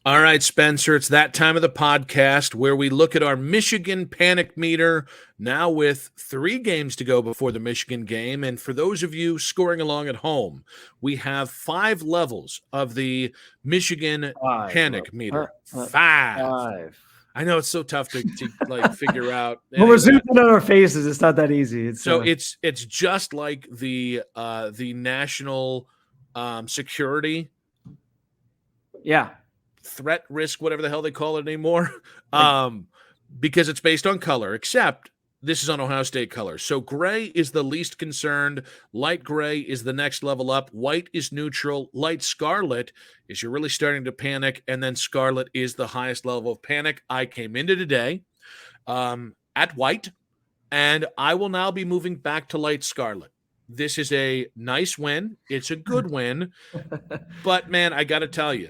All right, Spencer, it's that time of the podcast where we look at our Michigan panic meter now with 3 games to go before the Michigan game. And for those of you scoring along at home, we have 5 levels of the Michigan Five. panic meter. 5. Five. I know it's so tough to like figure out When any we're of that. zooming on our faces, it's not that easy. So it's just like the national security yeah. threat risk, whatever the hell they call it anymore, because it's based on color, except this is on Ohio State color. So gray is the least concerned. Light gray is the next level up. White is neutral. Light scarlet is you're really starting to panic. And then scarlet is the highest level of panic. I came into today at white, and I will now be moving back to light scarlet. This is a nice win. It's a good win. But, man, I got to tell you,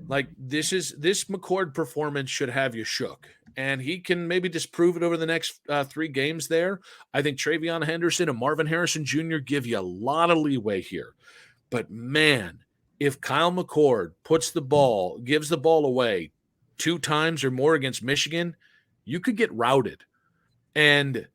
like this McCord performance should have you shook, and he can maybe disprove it over the next 3 games there. I think Travion Henderson and Marvin Harrison Jr. give you a lot of leeway here. But man, if Kyle McCord gives the ball away 2 times or more against Michigan, you could get routed. And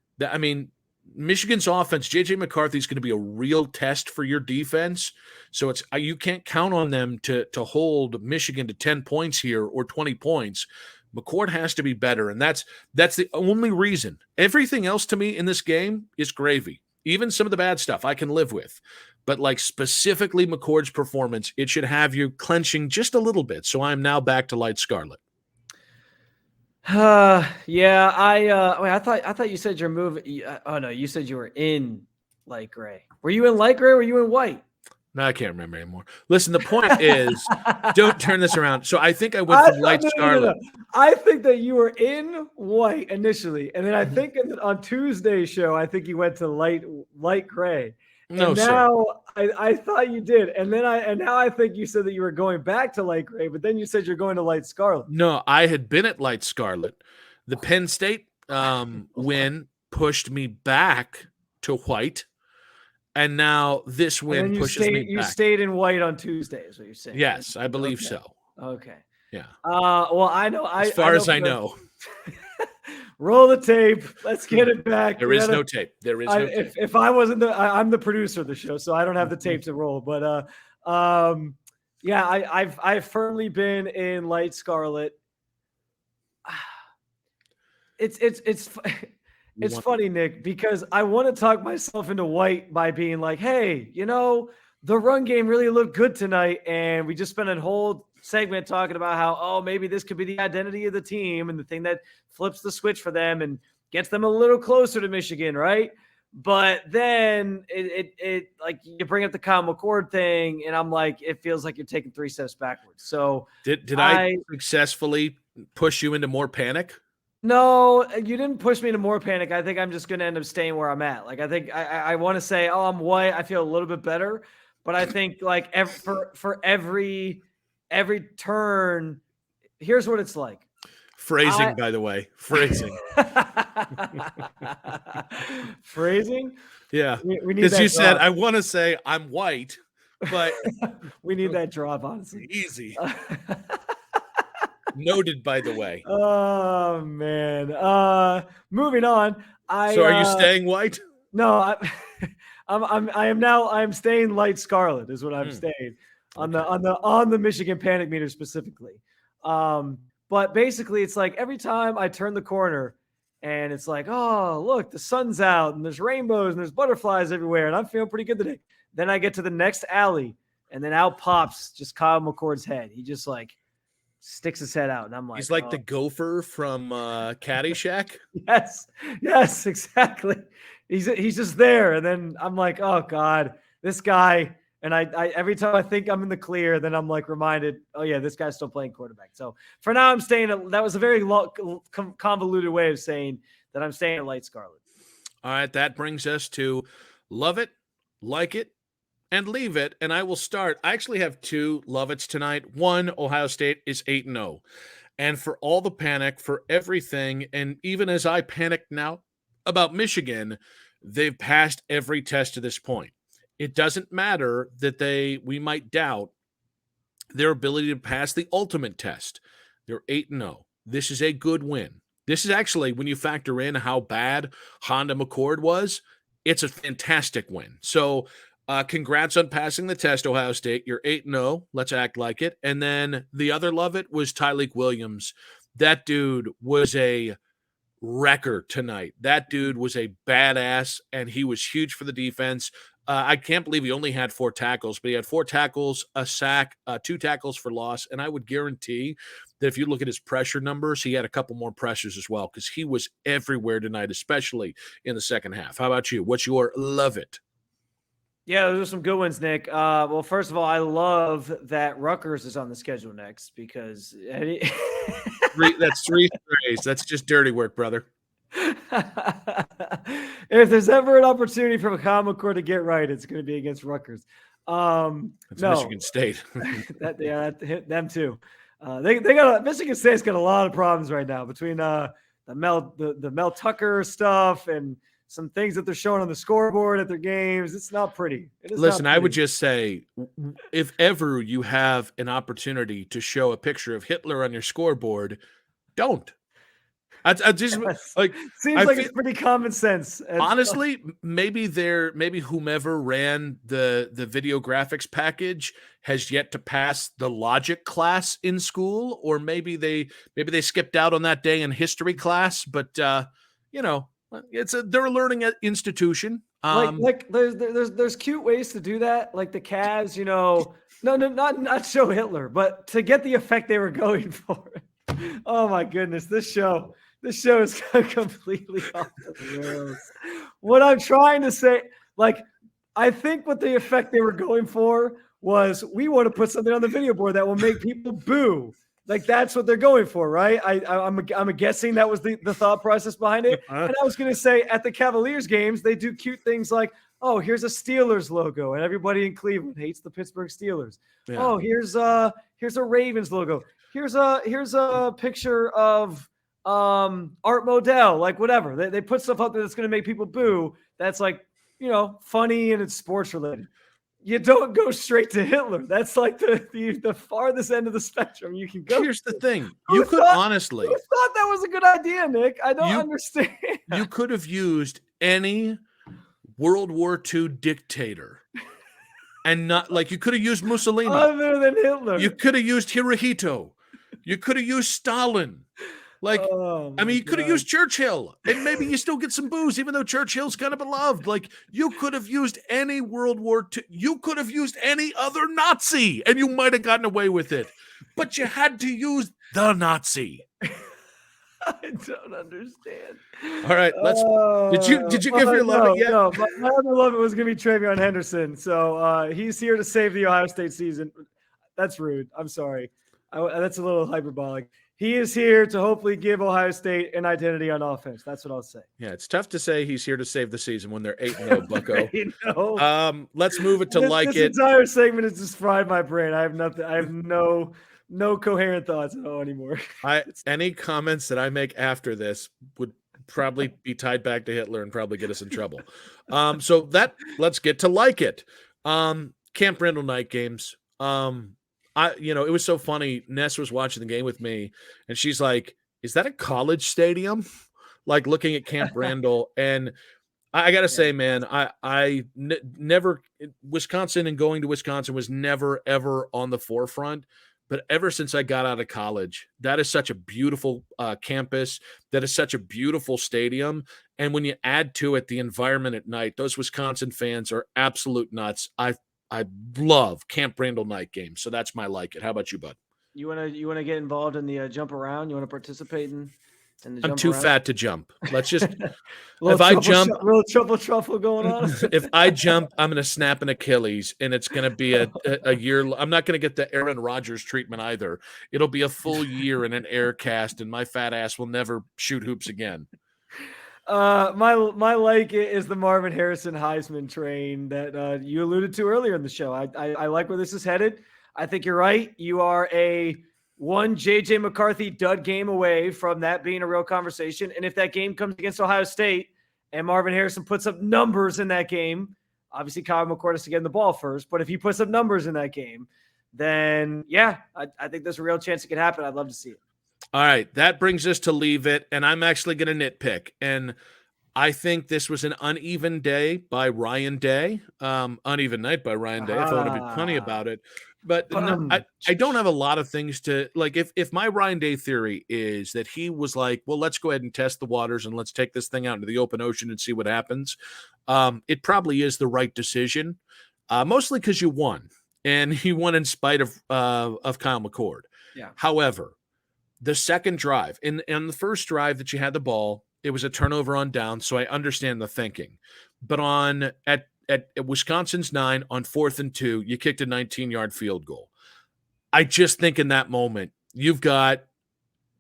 Michigan's offense, J.J. McCarthy is going to be a real test for your defense. So it's you can't count on them to hold Michigan to 10 points here or 20 points. McCord has to be better, and that's the only reason. Everything else to me in this game is gravy. Even some of the bad stuff I can live with. But like specifically McCord's performance, it should have you clenching just a little bit. So I'm now back to light scarlet. Yeah, I thought you said your move. Oh no, you said you were in light gray. Were you in light gray or were you in white? No, I can't remember anymore. Listen, the point is, don't turn this around. So I think I went from light scarlet. No. I think that you were in white initially, and then I think on Tuesday's show, I think you went to light gray. No, now I thought you did, and now I think you said that you were going back to light gray, but then you said you're going to light scarlet. No, I had been at light scarlet. The Penn State win pushed me back to white, and now this win pushes me back. You stayed in white on Tuesday, is what you're saying? Yes, I believe so. Okay. Yeah. Well, I know. As far as I know. Roll the tape. Let's get it back. There is no tape. There is no tape. If I wasn't I'm the producer of the show, so I don't have the tape to roll. But yeah, I've firmly been in light scarlet. It's funny, Nick, because I want to talk myself into white by being like, hey, the run game really looked good tonight, and we just spent a whole segment talking about how, maybe this could be the identity of the team and the thing that flips the switch for them and gets them a little closer to Michigan, right? But then it like you bring up the Kyle McCord thing, and I'm like, it feels like you're taking 3 steps backwards. So did I successfully push you into more panic? No, you didn't push me into more panic. I think I'm just going to end up staying where I'm at. Like, I think I want to say, I'm white. I feel a little bit better, but I think like for every turn, here's what it's like. Phrasing, by the way. Phrasing. Phrasing? Yeah. Because you said, I want to say I'm white, but we need that drop, honestly. Easy. Noted, by the way. Oh, man. Moving on. So are you staying white? No, I'm staying light scarlet is what I'm staying on the Michigan panic meter specifically. But basically it's like every time I turn the corner and it's like, oh, look, the sun's out and there's rainbows and there's butterflies everywhere and I'm feeling pretty good today. Then I get to the next alley and then out pops just Kyle McCord's head. He just like sticks his head out and I'm like, he's like the gopher from Caddyshack. Yes, exactly. He's just there. And then I'm like, oh God, this guy. And I every time I think I'm in the clear, then I'm like reminded, oh yeah, this guy's still playing quarterback. So for now I'm staying that was a very convoluted way of saying that I'm staying at light scarlet. All right. That brings us to love it, like it, and leave it. And I will start. I actually have 2 love it's tonight. One, Ohio State is 8-0. And for all the panic, for everything, and even as I panic now about Michigan, they've passed every test to this point. It doesn't matter that we might doubt their ability to pass the ultimate test. They're 8-0. This is a good win. This is actually, when you factor in how bad Honda McCord was, it's a fantastic win. So, congrats on passing the test, Ohio State. You're 8-0. Let's act like it. And then the other love it was Tyleek Williams. That dude was a wrecker tonight. That dude was a badass, and he was huge for the defense. I can't believe he only had 4 tackles, but he had 4 tackles, a sack, 2 tackles for loss. And I would guarantee that if you look at his pressure numbers, he had a couple more pressures as well, because he was everywhere tonight, especially in the second half. How about you? What's your love it? Yeah, those are some good ones, Nick. Well, first of all, I love that Rutgers is on the schedule next because That's 3 strays. That's just dirty work, brother. If there's ever an opportunity for a Common Core to get right, it's going to be against Rutgers. It's Michigan State. Them too. They got Michigan State's got a lot of problems right now between the Mel Tucker stuff and some things that they're showing on the scoreboard at their games. It's not pretty. Listen, I would just say, if ever you have an opportunity to show a picture of Hitler on your scoreboard, don't. I just like seems like it's pretty common sense. Honestly, maybe whomever ran the video graphics package has yet to pass the logic class in school, or maybe they skipped out on that day in history class. But they're a learning institution. Like there's cute ways to do that, like the Cavs. No, not show Hitler, but to get the effect they were going for. Oh my goodness, this show is completely off the rails. What I'm trying to say, I think what the effect they were going for was, we want to put something on the video board that will make people boo. Like, that's what they're going for, right? I'm guessing that was the thought process behind it. And I was going to say, at the Cavaliers games, they do cute things like, oh, here's a Steelers logo, and everybody in Cleveland hates the Pittsburgh Steelers. Yeah. Oh, here's a Ravens logo. Here's a picture of Art Modell, like whatever. They put stuff up there that's going to make people boo. That's funny and it's sports related. You don't go straight to Hitler. That's like the farthest end of the spectrum you can go. Here's the thing. You could honestly. Who thought that was a good idea, Nick? I don't understand. You could have used any World War II dictator. And not you could have used Mussolini. Other than Hitler. You could have used Hirohito. You could have used Stalin. You could have used Churchill, and maybe you still get some boos, even though Churchill's kind of beloved. You could have used any World War II. You could have used any other Nazi, and you might have gotten away with it. But you had to use the Nazi. I don't understand. All right, let's. Did you give your love it yet? No, my other love it was going to be Travion Henderson. So he's here to save the Ohio State season. That's rude. I'm sorry. That's a little hyperbolic. He is here to hopefully give Ohio State an identity on offense. That's what I'll say. Yeah, it's tough to say he's here to save the season when they're 8-0, Bucko. Let's move it to this entire segment has just fried my brain. I have nothing. I have no coherent thoughts at all anymore. Any comments that I make after this would probably be tied back to Hitler and probably get us in trouble. Let's get to like it. Camp Randall night games. It was so funny. Ness was watching the game with me, and she's like, "Is that a college stadium?" Looking at Camp Randall, and I got to say, man, never Wisconsin and going to Wisconsin was never ever on the forefront. But ever since I got out of college, that is such a beautiful campus. That is such a beautiful stadium. And when you add to it the environment at night, those Wisconsin fans are absolute nuts. I love Camp Randall night games, so that's my like it. How about you, bud? You wanna get involved in the jump around? You want to participate in the jump I'm too around? fat to jump. Let's just if I jump, little truffle going on. If I jump, I'm gonna snap an Achilles, and it's gonna be a year. I'm not gonna get the Aaron Rodgers treatment either. It'll be a full year in an air cast, and my fat ass will never shoot hoops again. My like it is the Marvin Harrison Heisman train that you alluded to earlier in the show. I like where this is headed. I think you're right. You are one JJ McCarthy dud game away from that being a real conversation. And if that game comes against Ohio State and Marvin Harrison puts up numbers in that game, obviously Kyle McCord has to get in the ball first, but if he puts up numbers in that game, then yeah, I think there's a real chance it could happen. I'd love to see it. All right, that brings us to leave it, and I'm actually going to nitpick. And I think this was an uneven day by Ryan Day, uneven night by Ryan Day, if I want to be funny about it. But I don't have a lot of things to like. If my Ryan Day theory is that he was like, well, let's go ahead and test the waters and let's take this thing out into the open ocean and see what happens. It probably is the right decision, mostly because you won, and you won in spite of Kyle McCord. Yeah. However, the second drive, in the first drive that you had the ball, it was a turnover on down, so I understand the thinking. But at Wisconsin's 9 on 4th and 2, you kicked a 19-yard field goal. I just think in that moment, you've got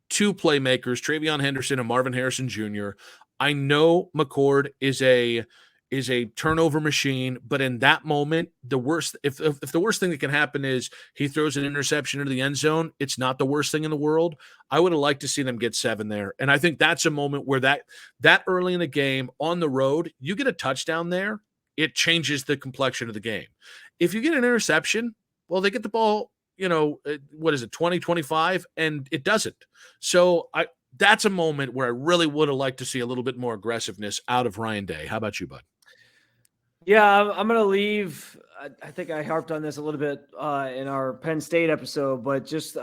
two playmakers, Travion Henderson and Marvin Harrison Jr. I know McCord is a turnover machine, but in that moment, the worst if the worst thing that can happen is he throws an interception into the end zone, it's not the worst thing in the world. I would have liked to see them get 7 there. And I think that's a moment where that early in the game on the road, you get a touchdown there, it changes the complexion of the game. If you get an interception, well, they get the ball, what is it, 20, 25, and it doesn't. So that's a moment where I really would have liked to see a little bit more aggressiveness out of Ryan Day. How about you, bud? Yeah, I'm going to leave. I think I harped on this a little bit in our Penn State episode, but just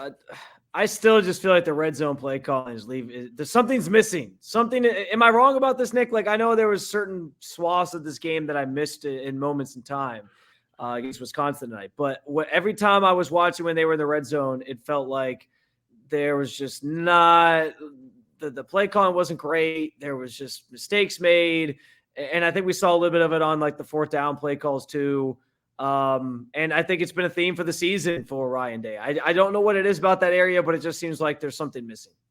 I still just feel like the red zone play calling is leave. Something's missing. Something. Am I wrong about this, Nick? Like I know there was certain swaths of this game that I missed in moments in time against Wisconsin tonight, but every time I was watching when they were in the red zone, it felt like there was just not the play calling wasn't great. There was just mistakes made. And I think we saw a little bit of it on like the 4th down play calls too. And I think it's been a theme for the season for Ryan Day. I don't know what it is about that area, but it just seems like there's something missing.